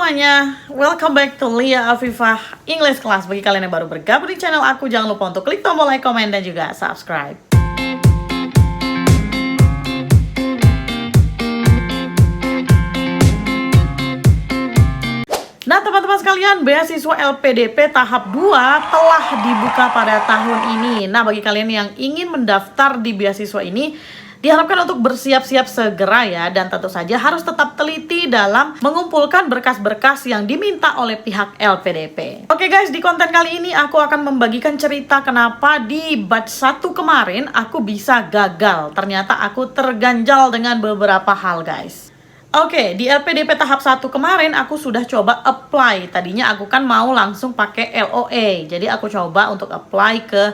semuanya, welcome back to Lia Afifah English Class. Bagi kalian yang baru bergabung di channel aku, jangan lupa untuk klik tombol like, komen, dan juga subscribe. Nah teman-teman sekalian, beasiswa LPDP tahap 2 telah dibuka pada tahun ini. Nah bagi kalian yang ingin mendaftar di beasiswa ini, diharapkan untuk bersiap-siap segera ya, dan tentu saja harus tetap teliti dalam mengumpulkan berkas-berkas yang diminta oleh pihak LPDP. Oke guys, di konten kali ini aku akan membagikan cerita kenapa di batch 1 kemarin aku bisa gagal. Ternyata aku terganjal dengan beberapa hal guys. Oke, di LPDP tahap 1 kemarin aku sudah coba apply. Tadinya aku kan mau langsung pakai LOE. Jadi aku coba untuk apply ke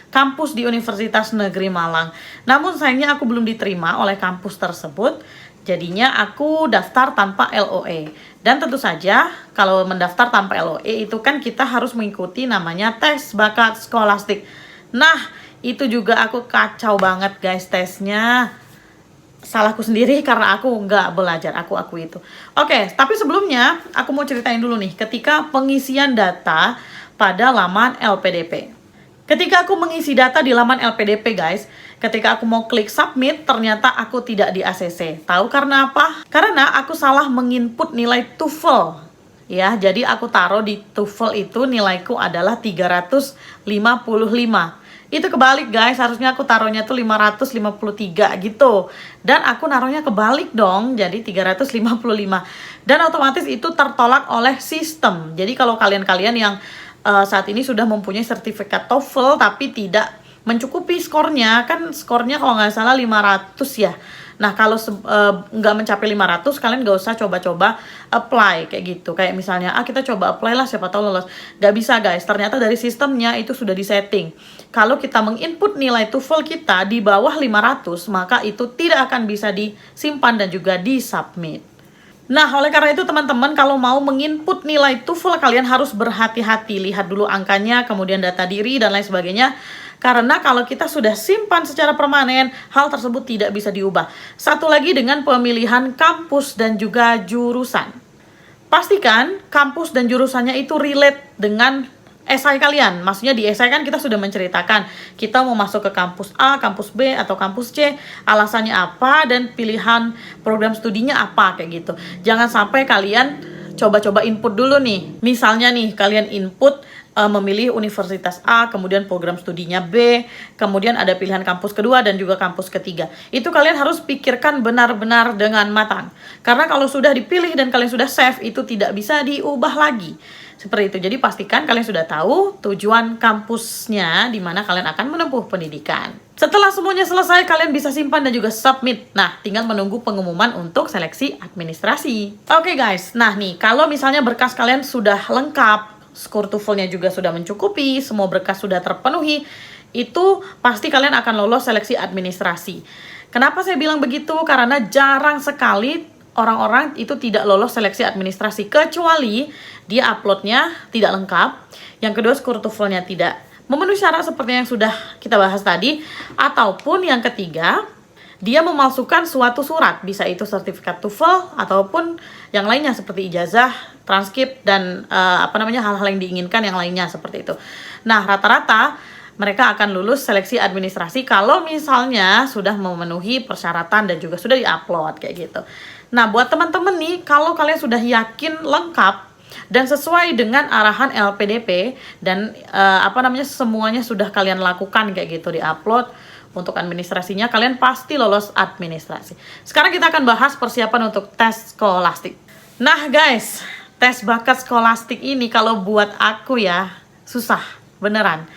kampus di Universitas Negeri Malang. Namun sayangnya aku belum diterima oleh kampus tersebut. Jadinya aku daftar tanpa LOE. Dan tentu saja kalau mendaftar tanpa LOE itu kan kita harus mengikuti namanya tes bakat skolastik. Nah, itu juga aku kacau banget guys tesnya. Salahku sendiri karena aku nggak belajar, aku itu. Oke, tapi sebelumnya aku mau ceritain dulu nih ketika pengisian data pada laman LPDP. Ketika aku mengisi data di laman LPDP guys, ketika aku mau klik submit, ternyata aku tidak di ACC. Tahu karena apa? Karena aku salah menginput nilai TOEFL. Ya, jadi aku taruh di TOEFL itu nilaiku adalah 355. Itu kebalik guys, harusnya aku taruhnya tuh 553 gitu. Dan aku naruhnya kebalik dong, jadi 355. Dan otomatis itu tertolak oleh sistem. Jadi kalau kalian-kalian yang saat ini sudah mempunyai sertifikat TOEFL tapi tidak mencukupi skornya, kan skornya kalau nggak salah 500 ya. Nah kalau nggak mencapai 500, kalian nggak usah coba-coba apply kayak gitu. Kayak misalnya, kita coba apply lah siapa tahu lolos. Nggak bisa guys, ternyata dari sistemnya itu sudah disetting. Kalau kita menginput nilai TOEFL kita di bawah 500, maka itu tidak akan bisa disimpan dan juga disubmit. Nah, oleh karena itu teman-teman, kalau mau menginput nilai TOEFL, kalian harus berhati-hati. Lihat dulu angkanya, kemudian data diri, dan lain sebagainya. Karena kalau kita sudah simpan secara permanen, hal tersebut tidak bisa diubah. Satu lagi dengan pemilihan kampus dan juga jurusan. Pastikan kampus dan jurusannya itu relate dengan esai kalian. Maksudnya di esai kan kita sudah menceritakan kita mau masuk ke kampus A, kampus B, atau kampus C, alasannya apa, dan pilihan program studinya apa, kayak gitu. Jangan sampai kalian coba-coba input dulu nih. Misalnya nih, kalian input memilih universitas A, kemudian program studinya B, kemudian ada pilihan kampus kedua dan juga kampus ketiga. Itu kalian harus pikirkan benar-benar dengan matang. Karena kalau sudah dipilih dan kalian sudah save, itu tidak bisa diubah lagi. Seperti itu. Jadi pastikan kalian sudah tahu tujuan kampusnya di mana kalian akan menempuh pendidikan. Setelah semuanya selesai, kalian bisa simpan dan juga submit. Nah, tinggal menunggu pengumuman untuk seleksi administrasi. Oke guys, nah nih, kalau misalnya berkas kalian sudah lengkap, skor TOEFL-nya juga sudah mencukupi, semua berkas sudah terpenuhi, itu pasti kalian akan lolos seleksi administrasi. Kenapa saya bilang begitu? Karena jarang sekali orang-orang itu tidak lolos seleksi administrasi, kecuali dia uploadnya tidak lengkap, yang kedua skor TOEFL-nya tidak memenuhi syarat seperti yang sudah kita bahas tadi, ataupun yang ketiga, dia memalsukan suatu surat, bisa itu sertifikat TOEFL ataupun yang lainnya seperti ijazah, transkrip, dan hal-hal yang diinginkan yang lainnya seperti itu. Nah, rata-rata mereka akan lulus seleksi administrasi kalau misalnya sudah memenuhi persyaratan dan juga sudah diupload kayak gitu. Nah, buat teman-teman nih, kalau kalian sudah yakin lengkap dan sesuai dengan arahan LPDP dan semuanya sudah kalian lakukan kayak gitu, diupload untuk administrasinya, kalian pasti lolos administrasi. Sekarang kita akan bahas persiapan untuk tes skolastik. Nah guys, tes bakat skolastik ini kalau buat aku ya susah beneran.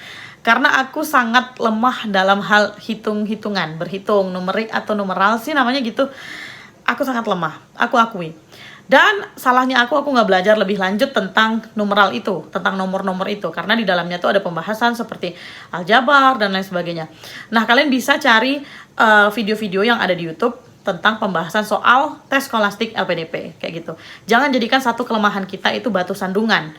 Karena aku sangat lemah dalam hal hitung-hitungan, berhitung, numerik atau numeral sih namanya gitu. Aku sangat lemah, aku akui. Dan salahnya aku nggak belajar lebih lanjut tentang numeral itu, tentang nomor-nomor itu. Karena di dalamnya tuh ada pembahasan seperti aljabar dan lain sebagainya. Nah, kalian bisa cari video-video yang ada di YouTube tentang pembahasan soal tes skolastik LPDP, kayak gitu. Jangan jadikan satu kelemahan kita itu batu sandungan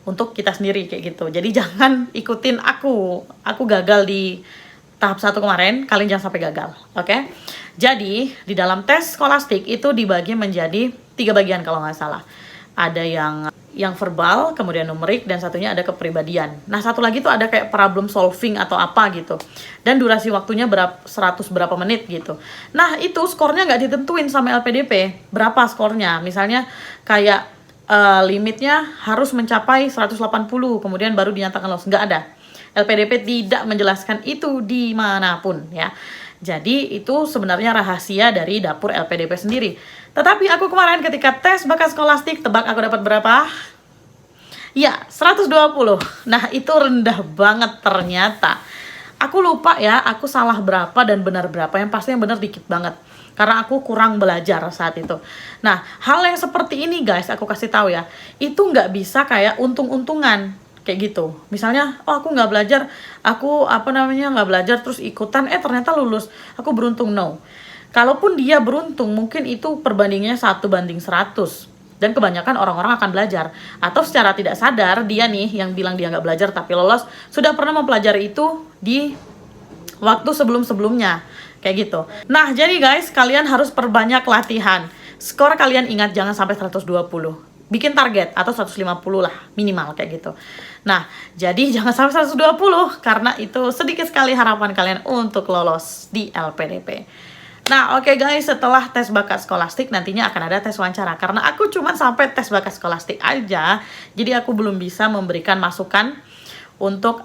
untuk kita sendiri, kayak gitu. Jadi jangan ikutin aku gagal di tahap 1 kemarin, kalian jangan sampai gagal, oke? Jadi, di dalam tes skolastik itu dibagi menjadi 3 bagian kalau nggak salah. ada yang verbal, kemudian numerik, dan satunya ada kepribadian. Nah, satu lagi tuh ada kayak problem solving atau apa gitu. Dan durasi waktunya 100 berapa menit gitu. Nah, itu skornya nggak ditentuin sama LPDP. Berapa skornya? Misalnya kayak limitnya harus mencapai 180, kemudian baru dinyatakan lolos. Nggak ada. LPDP tidak menjelaskan itu dimanapun ya. Jadi itu sebenarnya rahasia dari dapur LPDP sendiri. Tetapi aku kemarin ketika tes bakat skolastik, tebak aku dapat berapa? Ya, 120. Nah, itu rendah banget ternyata. Aku lupa ya, aku salah berapa dan benar berapa. Yang pasti yang benar dikit banget. Karena aku kurang belajar saat itu. Nah, hal yang seperti ini guys, aku kasih tahu ya. Itu nggak bisa kayak untung-untungan. Kayak gitu. Misalnya, oh aku nggak belajar, aku nggak belajar terus ikutan, ternyata lulus. Aku beruntung, no. Kalaupun dia beruntung, mungkin itu perbandingannya 1:100. Dan kebanyakan orang-orang akan belajar. Atau secara tidak sadar, dia nih yang bilang dia nggak belajar tapi lolos, sudah pernah mempelajari itu di waktu sebelum-sebelumnya. Kayak gitu. Nah, jadi guys, kalian harus perbanyak latihan. Skor kalian ingat jangan sampai 120. Bikin target atau 150 lah minimal kayak gitu. Nah, jadi jangan sampai 120 karena itu sedikit sekali harapan kalian untuk lolos di LPDP. Nah, oke guys, setelah tes bakat skolastik nantinya akan ada tes wawancara. Karena aku cuma sampai tes bakat skolastik aja, jadi aku belum bisa memberikan masukan untuk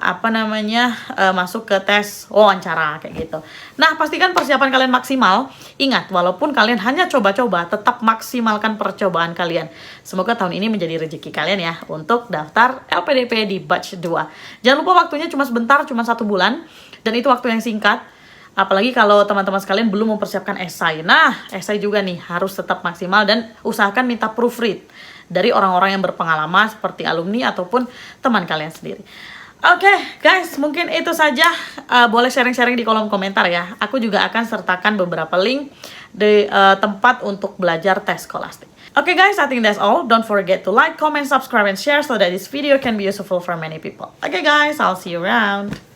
masuk ke tes wawancara kayak gitu. Nah, pastikan persiapan kalian maksimal. Ingat, walaupun kalian hanya coba-coba, tetap maksimalkan percobaan kalian. Semoga tahun ini menjadi rezeki kalian ya untuk daftar LPDP di batch 2. Jangan lupa waktunya cuma sebentar, cuma 1 bulan, dan itu waktu yang singkat. Apalagi kalau teman-teman sekalian belum mempersiapkan esai. Nah, esai juga nih harus tetap maksimal dan usahakan minta proofread dari orang-orang yang berpengalaman seperti alumni ataupun teman kalian sendiri. Oke, guys, mungkin itu saja. Boleh sharing-sharing di kolom komentar ya. Aku juga akan sertakan beberapa link di tempat untuk belajar tes skolastik. Okay guys, I think that's all. Don't forget to like, comment, subscribe, and share so that this video can be useful for many people. Okay guys, I'll see you around.